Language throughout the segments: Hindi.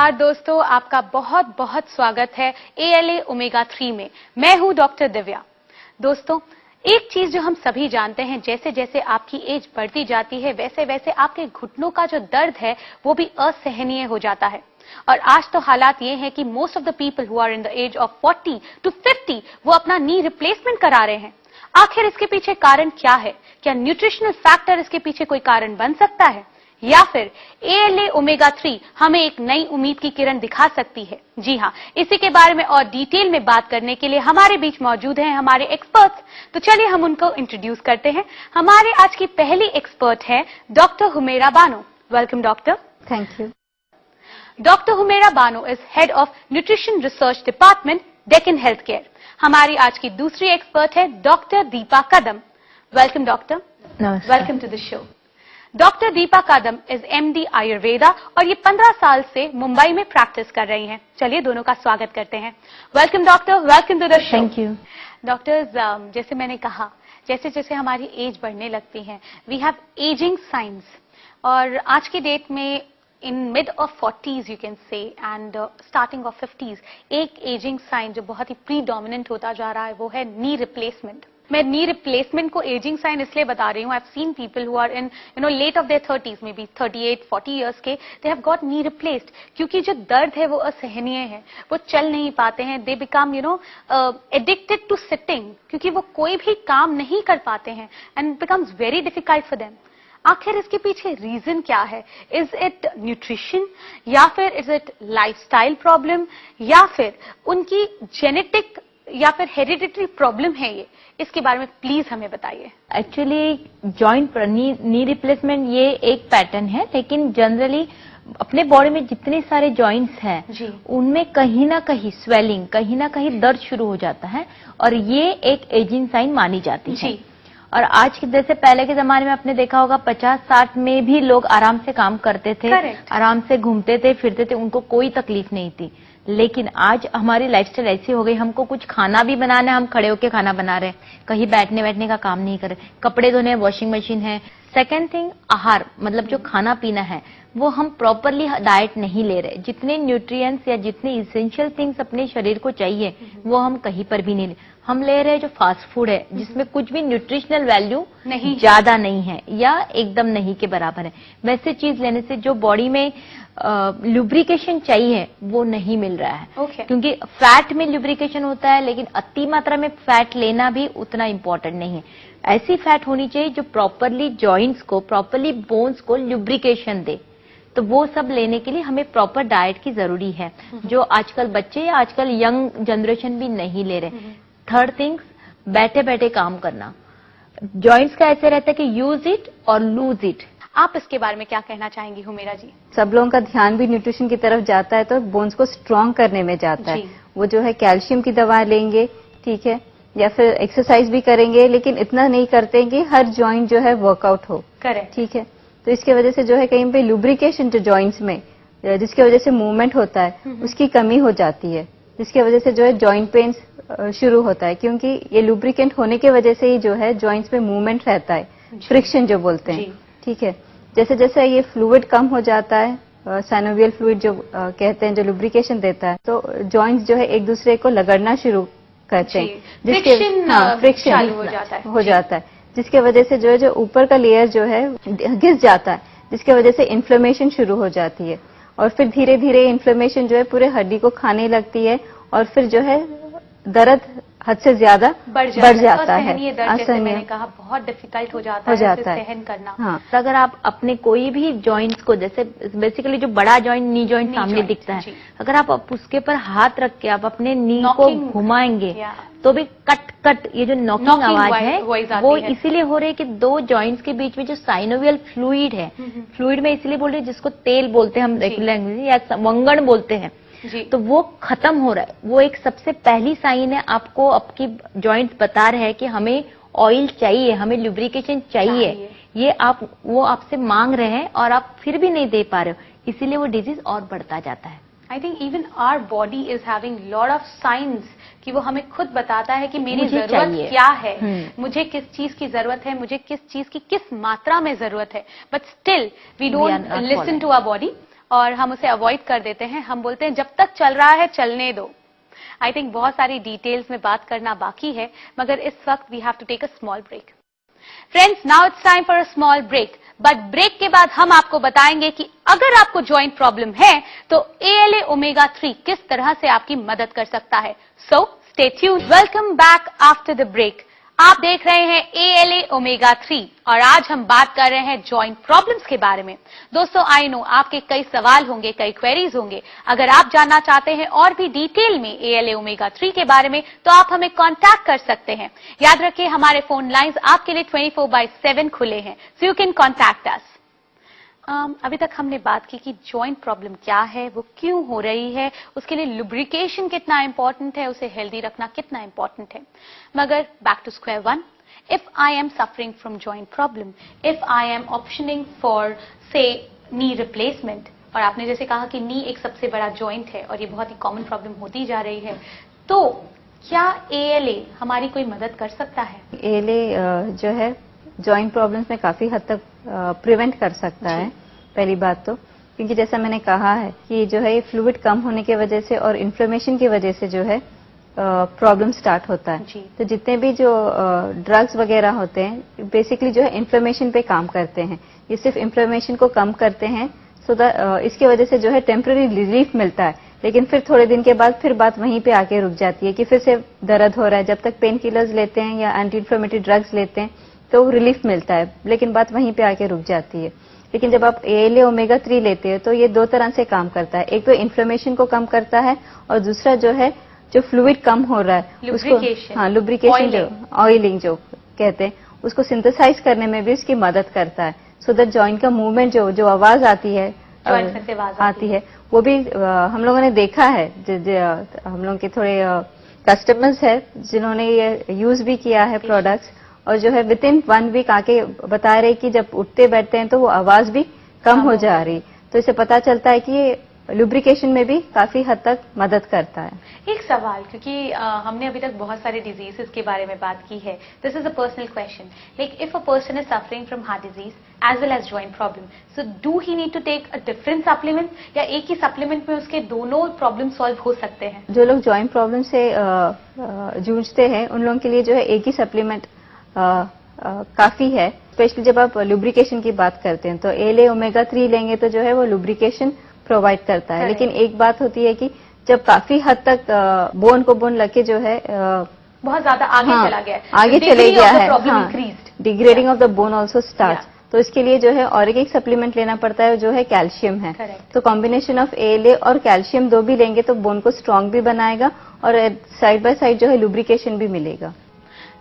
नमस्कार दोस्तों, आपका बहुत बहुत स्वागत है ALA ओमेगा 3 में। मैं हूं डॉक्टर दिव्या। दोस्तों, एक चीज जो हम सभी जानते हैं, जैसे जैसे आपकी एज बढ़ती जाती है वैसे वैसे आपके घुटनों का जो दर्द है वो भी असहनीय हो जाता है। और आज तो हालात ये है कि most of the people who are in the age of 40 to 50 वो अपना नी रिप्लेसमेंट करा रहे हैं। आखिर इसके पीछे कारण क्या है? क्या न्यूट्रिशनल फैक्टर इसके पीछे कोई कारण बन सकता है, या फिर ALA ओमेगा 3 हमें एक नई उम्मीद की किरण दिखा सकती है? जी हाँ, इसी के बारे में और डिटेल में बात करने के लिए हमारे बीच मौजूद हैं हमारे एक्सपर्ट्स। तो चलिए हम उनको इंट्रोड्यूस करते हैं। हमारे आज की पहली एक्सपर्ट है doctor Humera Bano. Welcome doctor. Thank you. Doctor Humera Bano is head of nutrition research department, Deccan Health Care. हमारी आज की दूसरी एक्सपर्ट है doctor Deepa Kadam. Welcome doctor. Welcome to the show. Doctor Deepa Kadam is MD Ayurveda और ये 15 साल से मुंबई में प्रैक्टिस कर रही हैं। चलिए दोनों का स्वागत करते हैं। Welcome doctor, welcome to the show. Thank you. Doctors, जैसे मैंने कहा, जैसे जैसे हमारी एज बढ़ने लगती है वी हैव एजिंग साइंस, और आज की डेट में in mid of 40s you can say and starting of 50s एक एजिंग साइन जो बहुत ही प्रीडोमिनेंट होता जा रहा है वो है नी रिप्लेसमेंट। मैं नी रिप्लेसमेंट को एजिंग साइन इसलिए बता रही हूँ, I have seen people who are in late of their 30s, may be 38-40 years के, they have got knee replaced, क्योंकि जो दर्द है वो असहनीय है, वो चल नहीं पाते हैं। They become addicted to sitting, क्योंकि वो कोई भी काम नहीं कर पाते हैं and becomes very difficult for them. आखिर इसके पीछे रीजन क्या है? इज इट न्यूट्रिशन, या फिर इज इट लाइफस्टाइल प्रॉब्लम, या फिर उनकी जेनेटिक या फिर हेरिडिटरी प्रॉब्लम है? ये इसके बारे में प्लीज हमें बताइए। एक्चुअली जॉइंट नी रिप्लेसमेंट ये एक पैटर्न है, लेकिन जनरली अपने बॉडी में जितने सारे जॉइंट्स हैं उनमें कहीं ना कहीं स्वेलिंग, कहीं ना कहीं दर्द शुरू हो जाता है, और ये एक एजिंग साइन मानी जाती है। और आज के जैसे पहले के जमाने में आपने देखा होगा 50-60 में भी लोग आराम से काम करते थे, आराम से घूमते थे, फिरते थे, उनको कोई तकलीफ नहीं थी। लेकिन आज हमारी लाइफस्टाइल ऐसी हो गई, हमको कुछ खाना भी बनाना है, हम खड़े होके खाना बना रहे हैं, कहीं बैठने का काम नहीं कर रहे, कपड़े धोने वॉशिंग मशीन है। सेकेंड थिंग, आहार, मतलब जो खाना पीना है वो हम प्रॉपरली डाइट नहीं ले रहे। जितने न्यूट्रिएंट्स या जितने इसेंशियल थिंग्स अपने शरीर को चाहिए वो हम कहीं पर भी नहीं ले। हम ले रहे हैं जो फास्ट फूड है, जिसमें कुछ भी न्यूट्रिशनल वैल्यू नहीं, ज्यादा नहीं है या एकदम नहीं के बराबर है। वैसे चीज लेने से जो बॉडी में लुब्रिकेशन चाहिए वो नहीं मिल रहा है। क्योंकि फैट में लुब्रिकेशन होता है, लेकिन अति मात्रा में फैट लेना भी उतना इम्पोर्टेंट नहीं है। ऐसी फैट होनी चाहिए जो प्रॉपरली जॉइंट्स को, प्रॉपरली बोन्स को लुब्रिकेशन दे। तो वो सब लेने के लिए हमें प्रॉपर डाइट की जरूरी है, जो आजकल बच्चे या आजकल यंग जनरेशन भी नहीं ले रहे। थर्ड थिंग्स, बैठे बैठे काम करना। जॉइंट्स का ऐसे रहता है कि यूज इट और लूज इट। आप इसके बारे में क्या कहना चाहेंगी हुमेरा जी? सब लोगों का ध्यान भी न्यूट्रिशन की तरफ जाता है, तो बोन्स को स्ट्रांग करने में जाता है। वो जो है कैल्शियम की दवा लेंगे, ठीक है, या फिर एक्सरसाइज भी करेंगे, लेकिन इतना नहीं करते कि हर जॉइंट जो है वर्कआउट हो। करेक्ट। ठीक है, तो इसके वजह से जो है कहीं पे लुब्रिकेशन जो जॉइंट्स में, जिसकी वजह से मूवमेंट होता है, उसकी कमी हो जाती है, जिसकी वजह से जो है जॉइंट पेन्स शुरू होता है। क्योंकि ये लुब्रिकेंट होने की वजह से ही जो है जॉइंट्स में मूवमेंट रहता है, फ्रिक्शन जो बोलते हैं। ठीक है, जैसे जैसे ये फ्लूइड कम हो जाता है, साइनोवियल फ्लूइड जो कहते हैं, जो लुब्रिकेशन देता है, तो जॉइंट्स जो है एक दूसरे को लगड़ना शुरू करते हैं, जिसके फ्रिक्शन हो जाता है, जिसके वजह से जो है जो ऊपर का लेयर जो है घिस जाता है, जिसके वजह से इन्फ्लेमेशन शुरू हो जाती है। और फिर धीरे धीरे इन्फ्लेमेशन जो है पूरे हड्डी को खाने लगती है, और फिर जो है दर्द हद से ज्यादा बढ़ जाता है। जैसे मैंने कहा, बहुत डिफिकल्ट हो जाता है सहन करना। हाँ, तो अगर आप अपने कोई भी जॉइंट्स को, जैसे बेसिकली जो बड़ा जॉइंट नी जॉइंट सामने दिखता है, अगर आप उसके पर हाथ रख के आप अपने नी को घुमाएंगे तो भी कट कट ये जो नॉकिंग आवाज है वो इसीलिए हो रही है कि दो जॉइंट्स के बीच में जो साइनोवियल फ्लूइड है, फ्लूइड में इसीलिए बोल रहे हैं जिसको तेल बोलते हैं हम लैंग्वेज, या वंगण बोलते हैं, तो वो खत्म हो रहा है। वो एक सबसे पहली साइन है, आपको आपकी जॉइंट्स बता रहे हैं कि हमें ऑयल चाहिए, हमें लुब्रिकेशन चाहिए। ये वो आपसे मांग रहे हैं और आप फिर भी नहीं दे पा रहे हो, इसीलिए वो डिजीज और बढ़ता जाता है। I think even our body is having lot of science कि वो हमें खुद बताता है कि मेरी जरूरत क्या है, मुझे किस चीज की जरूरत है, मुझे किस चीज की किस मात्रा में जरूरत है, but still we don't listen to our body. और हम उसे अवॉइड कर देते हैं। हम बोलते हैं जब तक चल रहा है चलने दो। आई थिंक बहुत सारी डिटेल्स में बात करना बाकी है, मगर इस वक्त we have to take a small break. Friends, now it's time for a small break. But break के बाद हम आपको बताएंगे कि अगर आपको जॉइंट प्रॉब्लम है तो ALA ओमेगा 3 किस तरह से आपकी मदद कर सकता है। So stay tuned. Welcome back after the break. आप देख रहे हैं ALA ओमेगा 3 और आज हम बात कर रहे हैं जॉइंट प्रॉब्लम्स के बारे में। दोस्तों, आई नो आपके कई सवाल होंगे, कई क्वेरीज होंगे। अगर आप जानना चाहते हैं और भी डिटेल में ALA ओमेगा 3 के बारे में तो आप हमें कांटेक्ट कर सकते हैं। याद रखिए, हमारे फोन लाइंस आपके लिए 24/7 खुले हैं, सो यू कैन कांटेक्ट अस। अभी तक हमने बात की कि जॉइंट प्रॉब्लम क्या है, वो क्यों हो रही है, उसके लिए लुब्रिकेशन कितना इंपॉर्टेंट है, उसे हेल्दी रखना कितना इंपॉर्टेंट है। मगर back to square one, if I am suffering from joint problem, if I am optioning for say knee replacement, और आपने जैसे कहा कि नी एक सबसे बड़ा जॉइंट है और ये बहुत ही कॉमन प्रॉब्लम होती जा रही है, तो क्या ALA हमारी कोई मदद कर सकता है? ALA जो है जॉइंट प्रॉब्लम्स में काफी हद तक प्रिवेंट कर सकता है, पहली बात तो, क्योंकि जैसा मैंने कहा है कि जो है ये फ्लूइड कम होने की वजह से और इन्फ्लेमेशन की वजह से जो है प्रॉब्लम स्टार्ट होता है। तो जितने भी जो ड्रग्स वगैरह होते हैं बेसिकली जो है इन्फ्लेमेशन पे काम करते हैं, ये सिर्फ इन्फ्लेमेशन को कम करते हैं, सो इसकी वजह से जो है टेम्पररी रिलीफ मिलता है, लेकिन फिर थोड़े दिन के बाद फिर बात वहीं पे आके रुक जाती है कि फिर से दर्द हो रहा है। जब तक पेन किलर्स लेते हैं या एंटी इन्फ्लेमेटरी ड्रग्स लेते हैं तो रिलीफ मिलता है, लेकिन बात वहीं पे आके रुक जाती है। लेकिन जब आप ALA ओमेगा 3 लेते हैं तो ये दो तरह से काम करता है, एक तो इन्फ्लेमेशन को कम करता है और दूसरा जो है जो फ्लूइड कम हो रहा है उसको, हाँ लुब्रिकेशन, जो ऑयलिंग जो कहते हैं, उसको सिंथेसाइज करने में भी उसकी मदद करता है, सो दैट जॉइंट का मूवमेंट जो आवाज आती है वो भी हम लोगों ने देखा है। हम लोगों के थोड़े कस्टमर्स है जिन्होंने ये यूज भी किया है प्रोडक्ट्स, और जो है विद इन 1 वीक आके बता रहे कि जब उठते बैठते हैं तो वो आवाज भी कम हो जा रही। तो इससे पता चलता है कि ये लुब्रिकेशन में भी काफी हद तक मदद करता है। एक सवाल, क्योंकि हमने अभी तक बहुत सारे डिजीजेस के बारे में बात की है, this is a personal question, like if a person is suffering from heart disease as well as joint problem, so do he need to take a different supplement, या एक ही सप्लीमेंट में उसके दोनों प्रॉब्लम सॉल्व हो सकते हैं? जो लोग जॉइंट प्रॉब्लम से जूझते हैं उन लोगों के लिए जो है एक ही सप्लीमेंट काफी है, स्पेशली जब आप लुब्रिकेशन की बात करते हैं। तो ALA ओमेगा 3 लेंगे तो जो है वो लुब्रिकेशन प्रोवाइड करता है, लेकिन एक बात होती है कि जब काफी हद तक बोन को बोन लगे जो है बहुत ज्यादा आगे चला गया है, आगे चले गया है, degrading of the bone also start, तो इसके लिए जो है और एक सप्लीमेंट लेना पड़ता है जो है कैल्शियम है। तो कॉम्बिनेशन ऑफ ALA और कैल्शियम दो भी लेंगे तो बोन को स्ट्रांग भी बनाएगा और साइड बाय साइड जो है लुब्रिकेशन भी मिलेगा।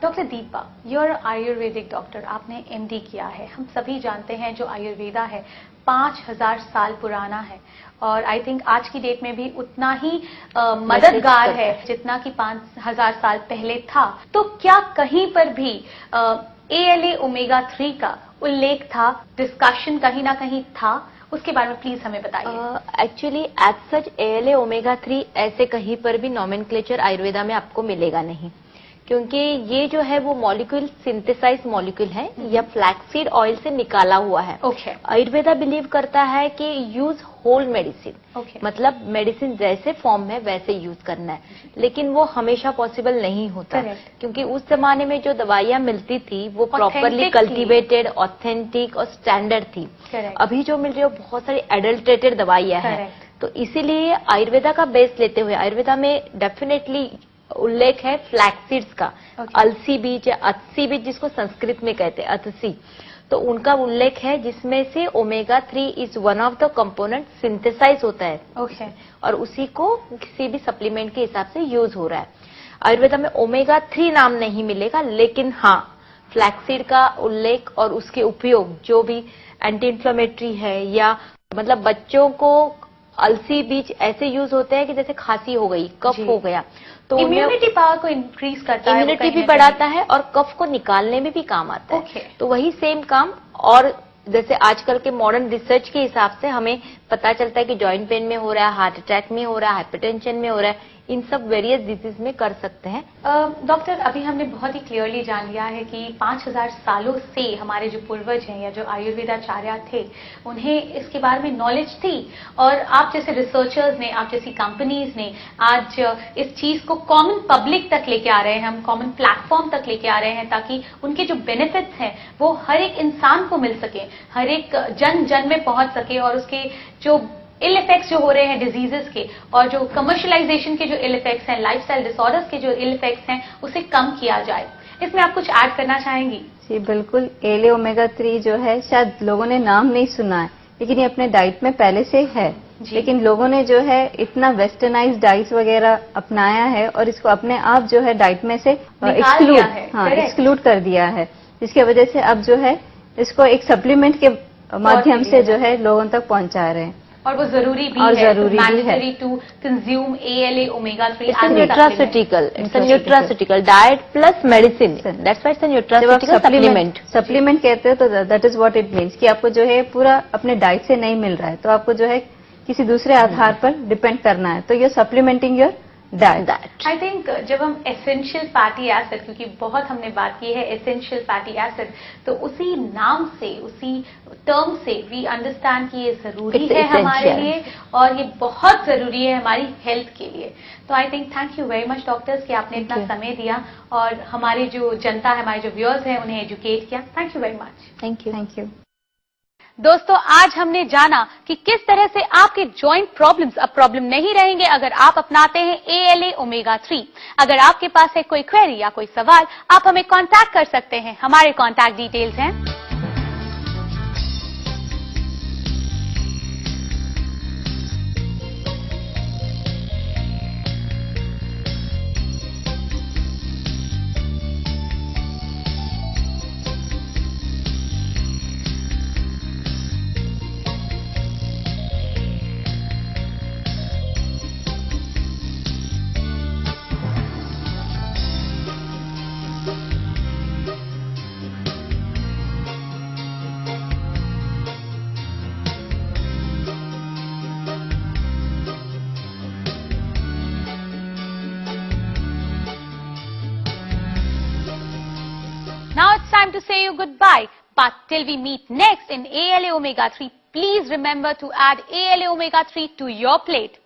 Doctor Deepa, your Ayurvedic doctor, आपने MD किया है। हम सभी जानते हैं जो आयुर्वेदा है 5000 साल पुराना है और आई थिंक आज की डेट में भी उतना ही मददगार है जितना कि 5000 साल पहले था। तो क्या कहीं पर भी ALA ओमेगा 3 का उल्लेख था, डिस्कशन कहीं ना कहीं था? उसके बारे में प्लीज हमें बताइए। Actually as such ALA omega 3 ऐसे कहीं पर भी नॉमेनक्लेचर आयुर्वेदा में आपको मिलेगा नहीं, क्योंकि ये जो है वो मॉलिक्यूल सिंथेसाइज मॉलिक्यूल है या फ्लैक्सीड ऑयल से निकाला हुआ है। आयुर्वेदा बिलीव करता है कि यूज होल मेडिसिन, मतलब मेडिसिन जैसे फॉर्म है वैसे यूज करना है, लेकिन वो हमेशा पॉसिबल नहीं होता, क्योंकि उस जमाने में जो दवाइयां मिलती थी वो प्रॉपरली कल्टीवेटेड, ऑथेंटिक और स्टैंडर्ड थी। अभी जो मिल रही है बहुत सारी एडल्ट्रेटेड दवाइयां हैं, तो इसीलिए आयुर्वेदा का बेस लेते हुए आयुर्वेदा में डेफिनेटली उल्लेख है फ्लैक्सीड्स का, अलसी बीज या अतसी बीज जिसको संस्कृत में कहते हैं अतसी, तो उनका उल्लेख है जिसमें से omega 3 is one of the component synthesize होता है और उसी को किसी भी सप्लीमेंट के हिसाब से यूज हो रहा है। आयुर्वेदा में ओमेगा 3 नाम नहीं मिलेगा, लेकिन हाँ फ्लैक्सीड का उल्लेख और उसके उपयोग जो भी एंटी इन्फ्लेमेटरी है, या मतलब बच्चों को अलसी बीज ऐसे यूज होते हैं कि जैसे खांसी हो गई, कफ हो गया, तो इम्यूनिटी पावर को इंक्रीज करता है, इम्यूनिटी भी बढ़ाता है और कफ को निकालने में भी काम आता है। तो वही सेम काम, और जैसे आजकल के मॉडर्न रिसर्च के हिसाब से हमें पता चलता है कि जॉइंट पेन में हो रहा है, हार्ट अटैक में हो रहा है, हाइपरटेंशन में हो रहा है, इन सब वेरियस डिजीज में कर सकते हैं। डॉक्टर, अभी हमने बहुत ही क्लियरली जान लिया है कि 5000 सालों से हमारे जो पूर्वज हैं या जो आयुर्वेदाचार्य थे, उन्हें इसके बारे में नॉलेज थी, और आप जैसे रिसर्चर्स ने, आप जैसी कंपनीज ने आज इस चीज को कॉमन पब्लिक तक लेके आ रहे हैं, हम कॉमन प्लेटफॉर्म तक लेके आ रहे हैं, ताकि उनके जो बेनिफिट्स हैं वो हर एक इंसान को मिल सके, हर एक जन जन में पहुंच सके, और उसके जो इल इफेक्ट्स जो हो रहे हैं डिजीजेस के, और जो कमर्शलाइजेशन के जो इल इफेक्ट्स हैं, लाइफस्टाइल डिसऑर्डर्स के जो इल इफेक्ट्स हैं, उसे कम किया जाए। इसमें आप कुछ ऐड करना चाहेंगी? जी बिल्कुल। ALA ओमेगा 3 जो है, शायद लोगों ने नाम नहीं सुना है, लेकिन ये अपने डाइट में पहले से है, लेकिन लोगों ने जो है इतना वेस्टर्नाइज डाइट वगैरह अपनाया है और इसको अपने आप जो है डाइट में से एक्सक्लूड कर दिया है, जिसकी वजह से अब जो है इसको एक सप्लीमेंट के माध्यम से जो है लोगों तक पहुंचा रहे हैं, और वो जरूरी भी और है, जरूरी भी है। Mandatory to consume ALA omega 3 It's a nutraceutical. It's a nutraceutical diet plus medicine. That's why it's a nutraceutical supplement. Supplement कहते हो तो that is what it means कि आपको जो है पूरा अपने डाइट से नहीं मिल रहा है, तो आपको जो है किसी दूसरे आधार पर डिपेंड करना है, तो you're supplementing your diet. I think जब हम एसेंशियल फैटी एसिड, क्योंकि बहुत हमने बात की है एसेंशियल फैटी एसिड, तो उसी नाम से, उसी टर्म से वी अंडरस्टैंड कि ये जरूरी है हमारे लिए, और ये बहुत जरूरी है हमारी हेल्थ के लिए। तो I think thank you very much doctors कि आपने इतना समय दिया और हमारी जो जनता है, हमारे जो व्यूअर्स हैं, उन्हें एजुकेट किया। Thank you very much. Thank you. दोस्तों, आज हमने जाना कि किस तरह से आपके जॉइंट प्रॉब्लम्स अब प्रॉब्लम नहीं रहेंगे अगर आप अपनाते हैं ALA ओमेगा 3। अगर आपके पास है कोई क्वेरी या कोई सवाल, आप हमें कांटेक्ट कर सकते हैं। हमारे कांटेक्ट डिटेल्स हैं Now it's time to say you goodbye. But till we meet next in ALA Omega 3, please remember to add ALA Omega 3 to your plate.